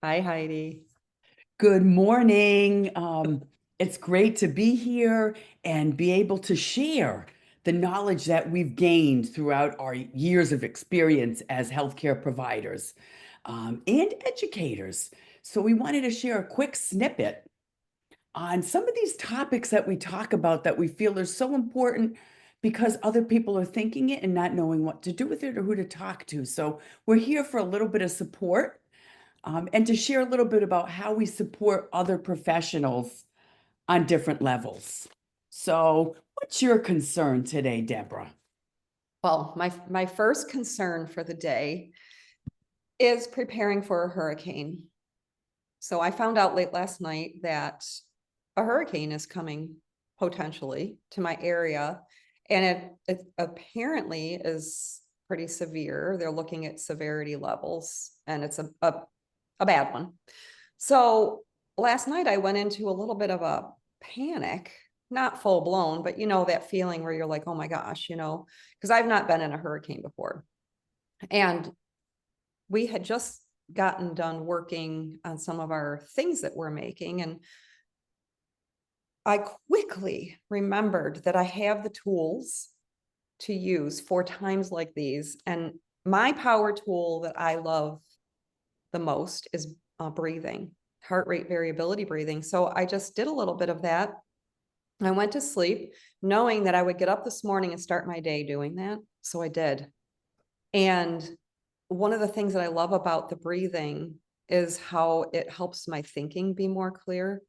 Hi, Heidi. Good morning. It's great to be here and be able to share the knowledge that we've gained throughout our years of experience as healthcare providers and educators. So, we wanted to share a quick snippet on some of these topics that we talk about that we feel are so important because other people are thinking it and not knowing what to do with it or who to talk to. So, we're here for a little bit of support and to share a little bit about how we support other professionals on different levels. So, what's your concern today, Deborah? Well, my first concern for the day is preparing for a hurricane. So I found out late last night that a hurricane is coming potentially to my area, and it apparently is pretty severe. They're looking at severity levels, and it's a bad one. So last night I went into a little bit of a panic, not full blown, but you know, that feeling where you're like, oh my gosh, because I've not been in a hurricane before. And we had just gotten done working on some of our things that we're making. And I quickly remembered that I have the tools to use for times like these. And my power tool that I love the most is breathing, heart rate variability breathing. So I just did a little bit of that. I went to sleep knowing that I would get up this morning and start my day doing that. So I did. And one of the things that I love about the breathing is how it helps my thinking be more clear.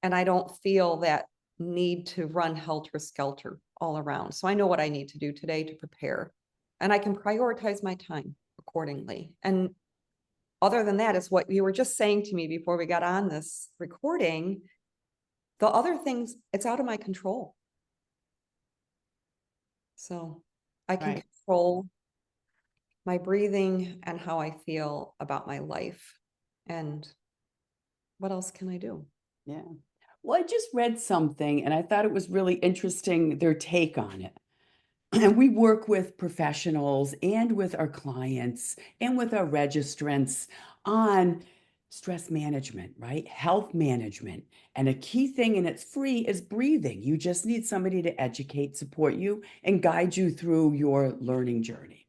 And I don't feel that need to run helter skelter all around. So I know what I need to do today to prepare, and I can prioritize my time accordingly. And other than that, is what you were just saying to me before we got on this recording. The other things, it's out of my control. So I can Right. control my breathing and how I feel about my life. And what else can I do? Yeah. Well, I just read something and I thought it was really interesting, their take on it. And we work with professionals and with our clients and with our registrants on stress management, right? Health management. And a key thing, and it's free, is breathing. You just need somebody to educate, support you, and guide you through your learning journey.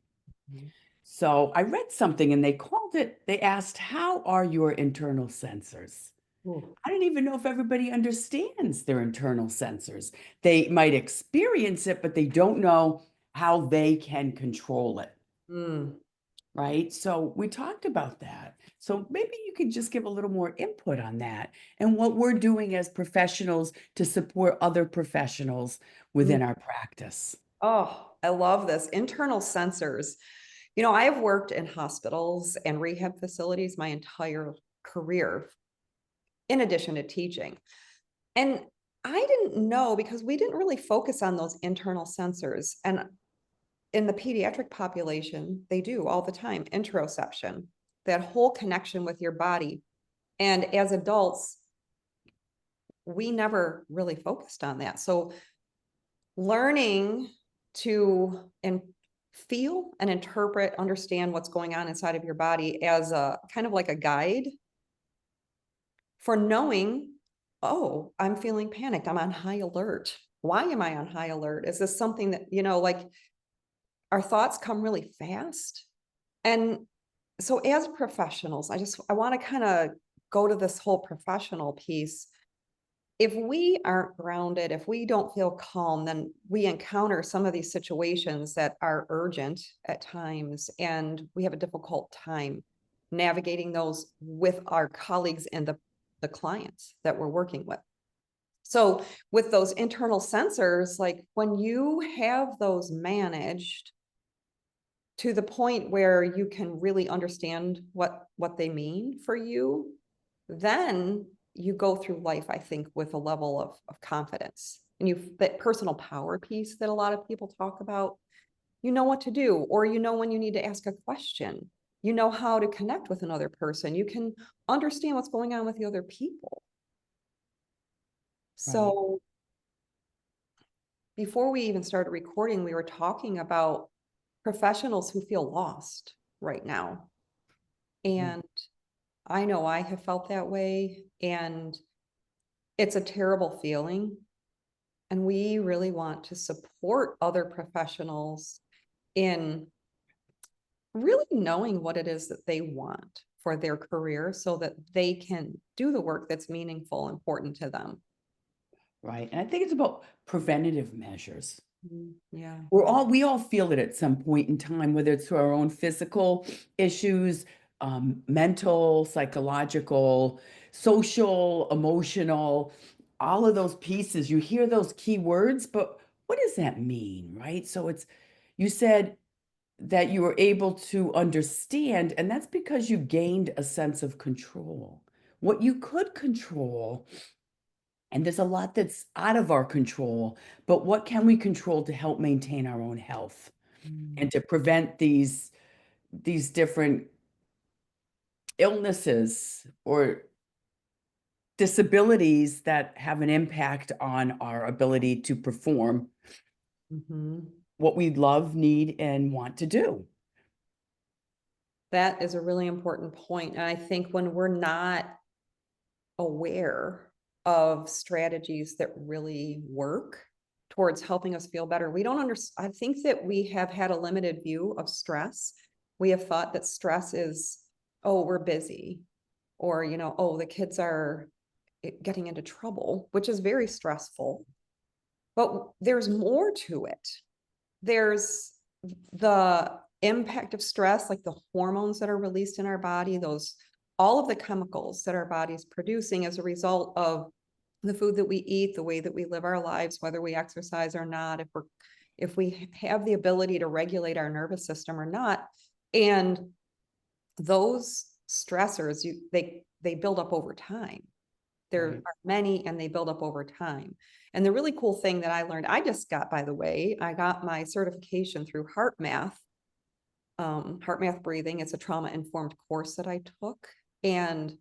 So I read something and they asked, how are your internal sensors? Ooh. I don't even know if everybody understands their internal sensors. They might experience it, but they don't know how they can control it, Mm. right? So we talked about that. So maybe you could just give a little more input on that and what we're doing as professionals to support other professionals Mm. within our practice. Oh, I love this. Internal sensors. I have worked in hospitals and rehab facilities my entire career, in addition to teaching. And I didn't know because we didn't really focus on those internal sensors. And in the pediatric population, they do all the time interoception, that whole connection with your body. And as adults, we never really focused on that. So learning to feel and interpret, understand what's going on inside of your body as a kind of like a guide for knowing, oh, I'm feeling panicked. I'm on high alert. Why am I on high alert? Is this something that, like our thoughts come really fast? And so as professionals, I want to kind of go to this whole professional piece. If we aren't grounded, if we don't feel calm, then we encounter some of these situations that are urgent at times, and we have a difficult time navigating those with our colleagues and the clients that we're working with. So with those internal sensors, like when you have those managed to the point where you can really understand what they mean for you, then you go through life, I think, with a level of confidence. And that personal power piece that a lot of people talk about, you know what to do, or you know when you need to ask a question, you know how to connect with another person, you can understand what's going on with the other people. Right. So before we even started recording, we were talking about professionals who feel lost right now. Mm. And I know I have felt that way, and it's a terrible feeling. And we really want to support other professionals in really knowing what it is that they want for their career so that they can do the work that's meaningful, important to them. Right. And I think it's about preventative measures. Yeah. We all feel it at some point in time, whether it's through our own physical issues, mental, psychological, social, emotional, all of those pieces. You hear those key words, but what does that mean, right? So you said that you were able to understand, and that's because you gained a sense of control. What you could control, and there's a lot that's out of our control, but what can we control to help maintain our own health Mm. and to prevent these different illnesses or disabilities that have an impact on our ability to perform Mhm. what we love, need, and want to do. That is a really important point. And I think when we're not aware of strategies that really work towards helping us feel better, we don't understand. I think that we have had a limited view of stress. We have thought that stress is, oh, we're busy, or, oh, the kids are getting into trouble, which is very stressful. But there's more to it. There's the impact of stress, like the hormones that are released in our body, all of the chemicals that our body's producing as a result of the food that we eat, the way that we live our lives, whether we exercise or not, if we have the ability to regulate our nervous system or not. And those stressors, they build up over time. There Right. are many, and they build up over time. And the really cool thing that I learned, I just got, by the way, I got my certification through Heart Math Breathing. It's a trauma-informed course that I took. And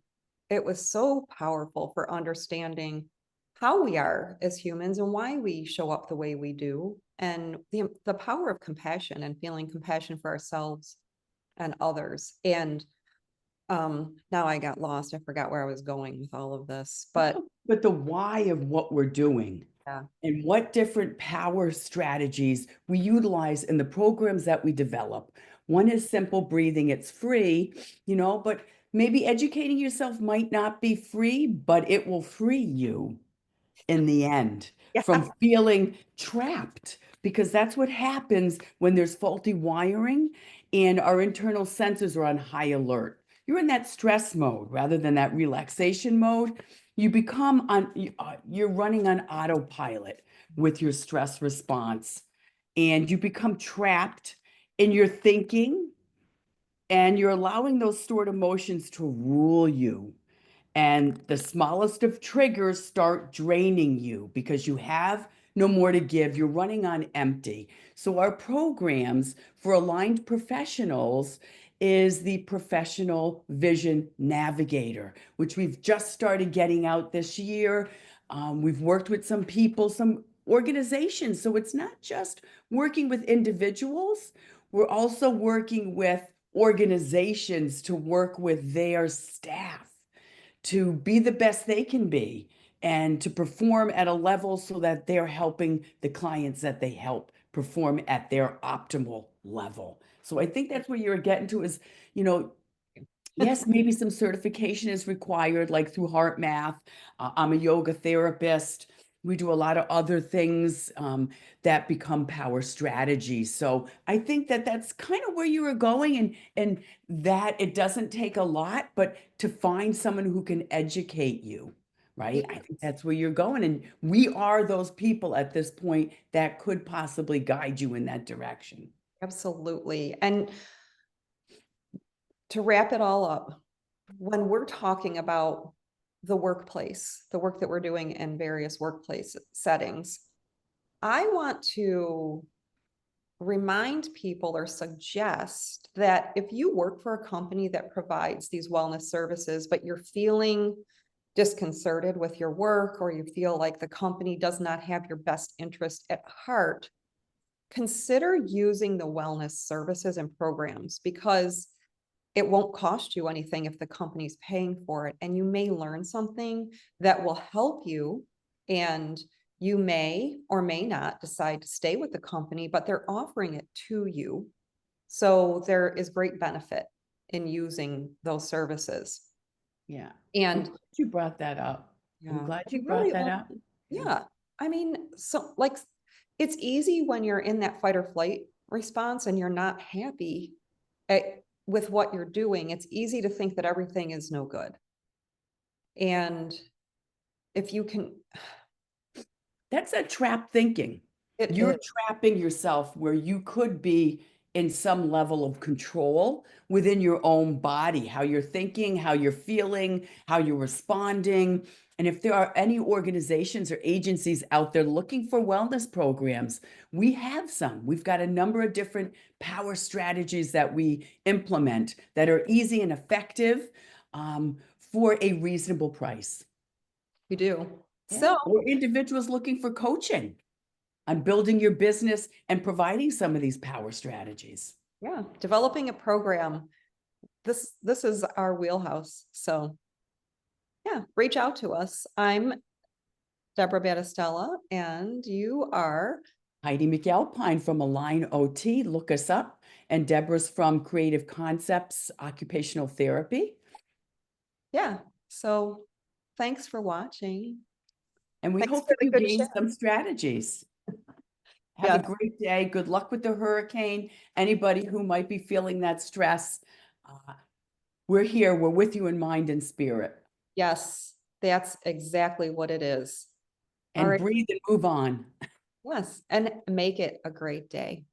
it was so powerful for understanding how we are as humans and why we show up the way we do, and the power of compassion and feeling compassion for ourselves and others. And now I got lost. I forgot where I was going with all of this, but But the why of what we're doing yeah. and what different power strategies we utilize in the programs that we develop. One is simple breathing, it's free, but maybe educating yourself might not be free, but it will free you in the end Yeah. from feeling trapped, because that's what happens when there's faulty wiring and our internal sensors are on high alert. You're in that stress mode rather than that relaxation mode. You're running on autopilot with your stress response, and you become trapped in your thinking, and you're allowing those stored emotions to rule you, and the smallest of triggers start draining you because you have no more to give. You're running on empty. So, our programs for aligned professionals is the Professional Vision Navigator, which we've just started getting out this year. We've worked with some people, some organizations. So, it's not just working with individuals, we're also working with organizations to work with their staff to be the best they can be and to perform at a level so that they're helping the clients that they help perform at their optimal level. So I think that's where you're getting to is, you know, yes, maybe some certification is required, like through Heart Math. I'm a yoga therapist. We do a lot of other things that become power strategies. So I think that that's kind of where you were going, and that it doesn't take a lot, but to find someone who can educate you, right? I think that's where you're going, and we are those people at this point that could possibly guide you in that direction. Absolutely. And to wrap it all up, when we're talking about the workplace, the work that we're doing in various workplace settings, I want to remind people or suggest that if you work for a company that provides these wellness services, but you're feeling disconcerted with your work, or you feel like the company does not have your best interest at heart, consider using the wellness services and programs, because it won't cost you anything if the company's paying for it, and you may learn something that will help you, and you may or may not decide to stay with the company, but they're offering it to you. So there is great benefit in using those services. Yeah. I'm And glad you brought that up. I'm yeah, glad we you brought really that all, up. Yeah. yeah. I mean, so like it's easy when you're in that fight or flight response and you're not happy with what you're doing. It's easy to think that everything is no good. And if you can, That's a trap thinking. it You're is, trapping yourself where you could be in some level of control within your own body, how you're thinking, how you're feeling, how you're responding. And if there are any organizations or agencies out there looking for wellness programs, we have some. We've got a number of different power strategies that we implement that are easy and effective for a reasonable price. you do. Yeah, So or individuals looking for coaching on building your business and providing some of these power strategies. yeah, developing a program. This is our wheelhouse. So yeah, reach out to us. I'm Deborah Battistella, and you are, Heidi MacAlpine from Align OT, look us up. And Deborah's from Creative Concepts Occupational Therapy. yeah. So thanks for watching. And we Thanks hope for that the you good gain chat. some strategies. Have a Yes, great day. Good luck with the hurricane. Anybody who might be feeling that stress, we're here. We're with you in mind and spirit. yes, that's exactly what it is. All And right. breathe and move on. Yes, and make it a great day.